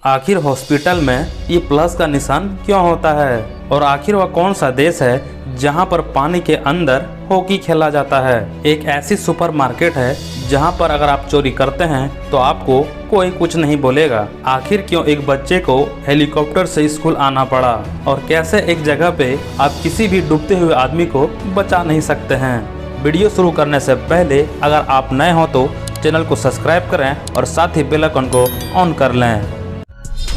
आखिर हॉस्पिटल में ये प्लस का निशान क्यों होता है और आखिर वह कौन सा देश है जहां पर पानी के अंदर हॉकी खेला जाता है। एक ऐसी सुपरमार्केट है जहां पर अगर आप चोरी करते हैं तो आपको कोई कुछ नहीं बोलेगा। आखिर क्यों एक बच्चे को हेलीकॉप्टर से स्कूल आना पड़ा और कैसे एक जगह पे आप किसी भी डूबते हुए आदमी को बचा नहीं सकते हैं। वीडियो शुरू करने से पहले अगर आप नए हो तो चैनल को सब्सक्राइब करें और साथ ही बेल आइकन को ऑन कर लें।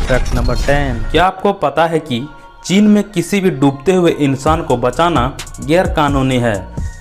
फैक्ट नंबर 10, क्या आपको पता है कि चीन में किसी भी डूबते हुए इंसान को बचाना गैर कानूनी है।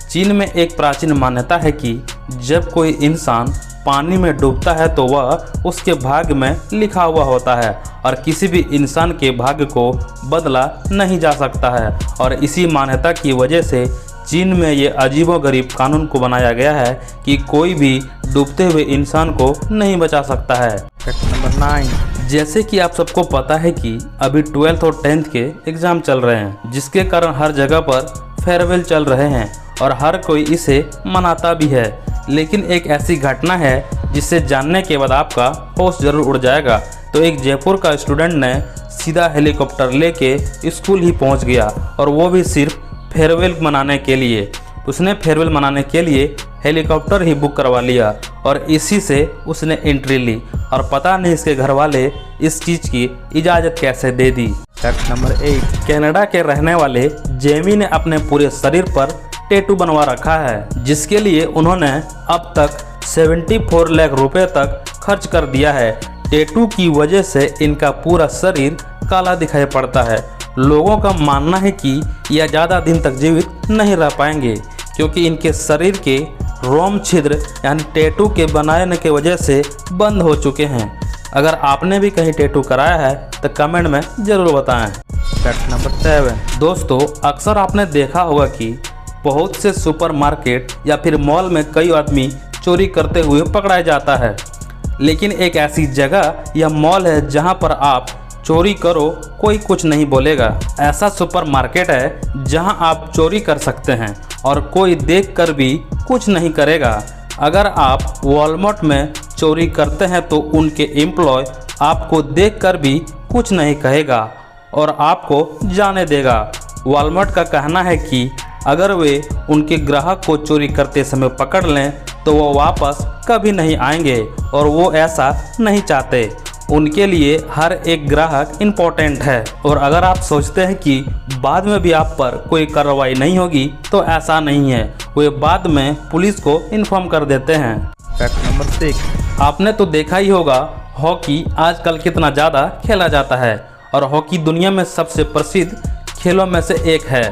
चीन में एक प्राचीन मान्यता है कि जब कोई इंसान पानी में डूबता है तो वह उसके भाग्य में लिखा हुआ होता है और किसी भी इंसान के भाग्य को बदला नहीं जा सकता है। और इसी मान्यता की वजह से चीन में ये अजीबोगरीब कानून को बनाया गया है कि कोई भी डूबते हुए इंसान को नहीं बचा सकता है। फैक्ट नंबर 9, जैसे कि आप सबको पता है कि अभी 12th और 10th के एग्ज़ाम चल रहे हैं, जिसके कारण हर जगह पर फेयरवेल चल रहे हैं और हर कोई इसे मनाता भी है। लेकिन एक ऐसी घटना है जिसे जानने के बाद आपका होश जरूर उड़ जाएगा। तो एक जयपुर का स्टूडेंट ने सीधा हेलीकॉप्टर लेके स्कूल ही पहुंच गया और वो भी सिर्फ फेयरवेल मनाने के लिए। उसने फेयरवेल मनाने के लिए हेलीकॉप्टर ही बुक करवा लिया और इसी से उसने एंट्री ली और पता नहीं इसके घर वाले इस चीज़ की इजाज़त कैसे दे दी। फैक्ट नंबर 8, कनाडा के रहने वाले जेमी ने अपने पूरे शरीर पर टैटू बनवा रखा है, जिसके लिए उन्होंने अब तक 74 लाख रुपए तक खर्च कर दिया है। टैटू की वजह से इनका पूरा शरीर काला दिखाई पड़ता है। लोगों का मानना है कि यह ज़्यादा दिन तक जीवित नहीं रह पाएंगे क्योंकि इनके शरीर के रोम छिद्र यानी टैटू के बनाने की वजह से बंद हो चुके हैं। अगर आपने भी कहीं टैटू कराया है तो कमेंट में ज़रूर बताएं। फैक्ट नंबर 7, दोस्तों अक्सर आपने देखा होगा कि बहुत से सुपरमार्केट या फिर मॉल में कई आदमी चोरी करते हुए पकड़ा जाता है। लेकिन एक ऐसी जगह या मॉल है जहां पर आप चोरी करो कोई कुछ नहीं बोलेगा। ऐसा सुपरमार्केट है जहां आप चोरी कर सकते हैं और कोई देखकर भी कुछ नहीं करेगा। अगर आप वॉलमार्ट में चोरी करते हैं तो उनके एम्प्लॉय आपको देखकर भी कुछ नहीं कहेगा और आपको जाने देगा। वॉलमार्ट का कहना है कि अगर वे उनके ग्राहक को चोरी करते समय पकड़ लें तो वो वापस कभी नहीं आएंगे और वो ऐसा नहीं चाहते। उनके लिए हर एक ग्राहक इम्पोर्टेंट है और अगर आप सोचते हैं कि बाद में भी आप पर कोई कार्रवाई नहीं होगी तो ऐसा नहीं है, वे बाद में पुलिस को इन्फॉर्म कर देते हैं। फैक्ट नंबर 6, आपने तो देखा ही होगा हॉकी आजकल कितना ज़्यादा खेला जाता है और हॉकी दुनिया में सबसे प्रसिद्ध खेलों में से एक है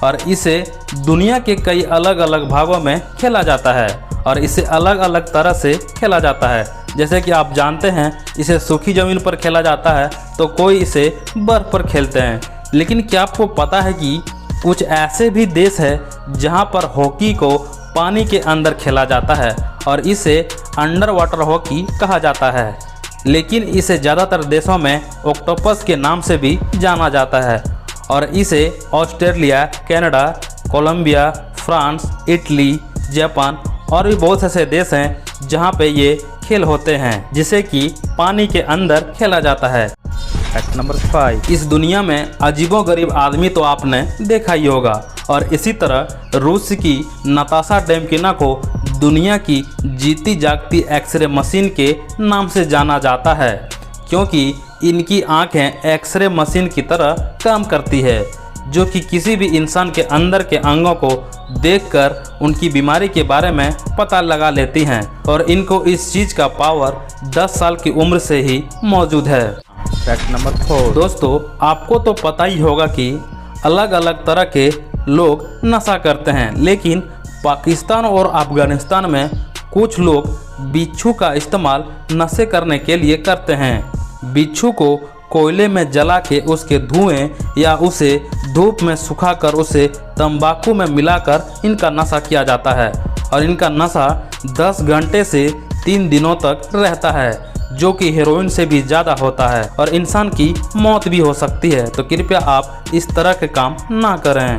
और इसे दुनिया के कई अलग अलग भागों में खेला जाता है और इसे अलग अलग तरह से खेला जाता है। जैसे कि आप जानते हैं इसे सूखी ज़मीन पर खेला जाता है तो कोई इसे बर्फ़ पर खेलते हैं। लेकिन क्या आपको पता है कि कुछ ऐसे भी देश है जहां पर हॉकी को पानी के अंदर खेला जाता है और इसे अंडर वाटर हॉकी कहा जाता है। लेकिन इसे ज़्यादातर देशों में ऑक्टोपस के नाम से भी जाना जाता है और इसे Australia, Canada, Colombia, France, Italy, Japan और भी बहुत ऐसे देश हैं जहां पे ये खेल होते हैं जिसे कि पानी के अंदर खेला जाता है। फैक्ट नंबर 5, इस दुनिया में अजीबोगरीब आदमी तो आपने देखा ही होगा और इसी तरह रूस की नताशा डेमकिना को दुनिया की जीती जागती एक्सरे मशीन के नाम से जाना जाता है क्योंकि इनकी आंखें एक्सरे मशीन की तरह काम करती है जो कि किसी भी इंसान के अंदर के अंगों को देखकर उनकी बीमारी के बारे में पता लगा लेती हैं और इनको इस चीज़ का पावर 10 साल की उम्र से ही मौजूद है। फैक्ट नंबर 4, दोस्तों आपको तो पता ही होगा कि अलग अलग तरह के लोग नशा करते हैं, लेकिन पाकिस्तान और अफगानिस्तान में कुछ लोग बिच्छू का इस्तेमाल नशे करने के लिए करते हैं। बिच्छू को कोयले में जला के उसके धुएं या उसे धूप में सुखाकर उसे तंबाकू में मिलाकर इनका नशा किया जाता है और इनका नशा 10 घंटे से 3 दिनों तक रहता है जो कि हेरोइन से भी ज़्यादा होता है और इंसान की मौत भी हो सकती है। तो कृपया आप इस तरह के काम ना करें।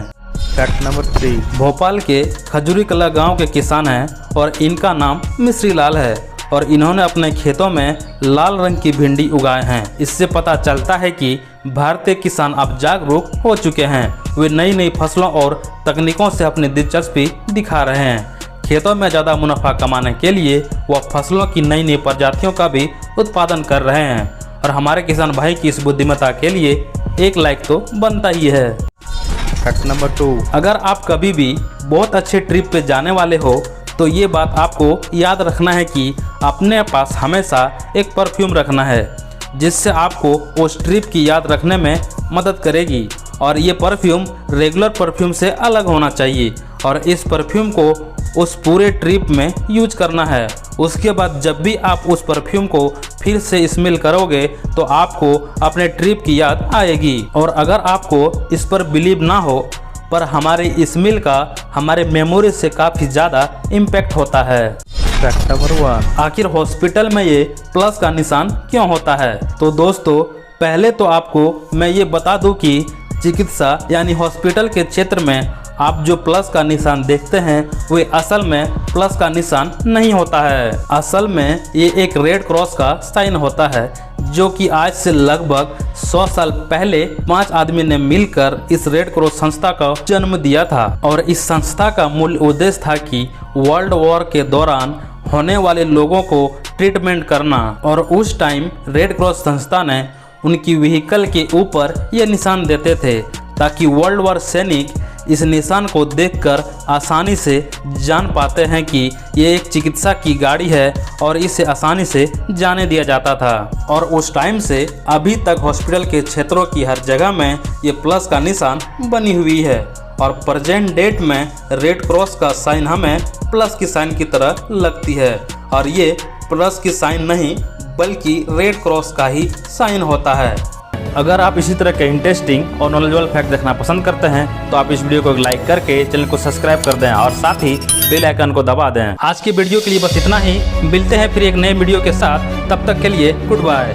फैक्ट नंबर 3, भोपाल के खजूरी कला गाँव के किसान हैं और इनका नाम मिश्री लाल है और इन्होंने अपने खेतों में लाल रंग की भिंडी उगाए हैं। इससे पता चलता है कि भारतीय किसान अब जागरूक हो चुके हैं। वे नई नई फसलों और तकनीकों से अपनी दिलचस्पी दिखा रहे हैं। खेतों में ज़्यादा मुनाफा कमाने के लिए वह फसलों की नई नई प्रजातियों का भी उत्पादन कर रहे हैं और हमारे किसान भाई की इस बुद्धिमत्ता के लिए एक लाइक तो बनता ही है। फैक्ट नंबर 2, अगर आप कभी भी बहुत अच्छे ट्रिप पे जाने वाले हो तो ये बात आपको याद रखना है कि अपने पास हमेशा एक परफ्यूम रखना है, जिससे आपको उस ट्रिप की याद रखने में मदद करेगी। और ये परफ्यूम रेगुलर परफ्यूम से अलग होना चाहिए और इस परफ्यूम को उस पूरे ट्रिप में यूज करना है। उसके बाद जब भी आप उस परफ्यूम को फिर से स्मेल करोगे तो आपको अपने ट्रिप की याद आएगी। और अगर आपको इस पर बिलीव ना हो, पर हमारे स्मेल का हमारे मेमोरी से काफ़ी ज़्यादा इम्पैक्ट होता है। फैक्ट नंबर 1, आखिर हॉस्पिटल में ये प्लस का निशान क्यों होता है? तो दोस्तों, पहले तो आपको मैं ये बता दूं कि चिकित्सा यानी हॉस्पिटल के क्षेत्र में आप जो प्लस का निशान देखते हैं वे असल में प्लस का निशान नहीं होता है। असल में ये एक रेड क्रॉस का साइन होता है, जो कि आज से लगभग 100 साल पहले 5 आदमी ने मिलकर इस रेड क्रॉस संस्था का जन्म दिया था। और इस संस्था का मूल उद्देश्य था कि वर्ल्ड वॉर के दौरान होने वाले लोगों को ट्रीटमेंट करना। और उस टाइम रेड क्रॉस संस्था ने उनकी व्हीकल के ऊपर ये निशान देते थे, ताकि वर्ल्ड वॉर सैनिक इस निशान को देखकर आसानी से जान पाते हैं कि ये एक चिकित्सा की गाड़ी है और इसे आसानी से जाने दिया जाता था। और उस टाइम से अभी तक हॉस्पिटल के क्षेत्रों की हर जगह में ये प्लस का निशान बनी हुई है। और प्रेजेंट डेट में रेड क्रॉस का साइन हमें प्लस की साइन की तरह लगती है, और ये प्लस की साइन नहीं बल्कि रेड क्रॉस का ही साइन होता है। अगर आप इसी तरह के इंटरेस्टिंग और नॉलेजेबल फैक्ट देखना पसंद करते हैं तो आप इस वीडियो को लाइक करके चैनल को सब्सक्राइब कर दें और साथ ही बेल आइकन को दबा दें। आज की वीडियो के लिए बस इतना ही। मिलते हैं फिर एक नए वीडियो के साथ, तब तक के लिए गुड बाय।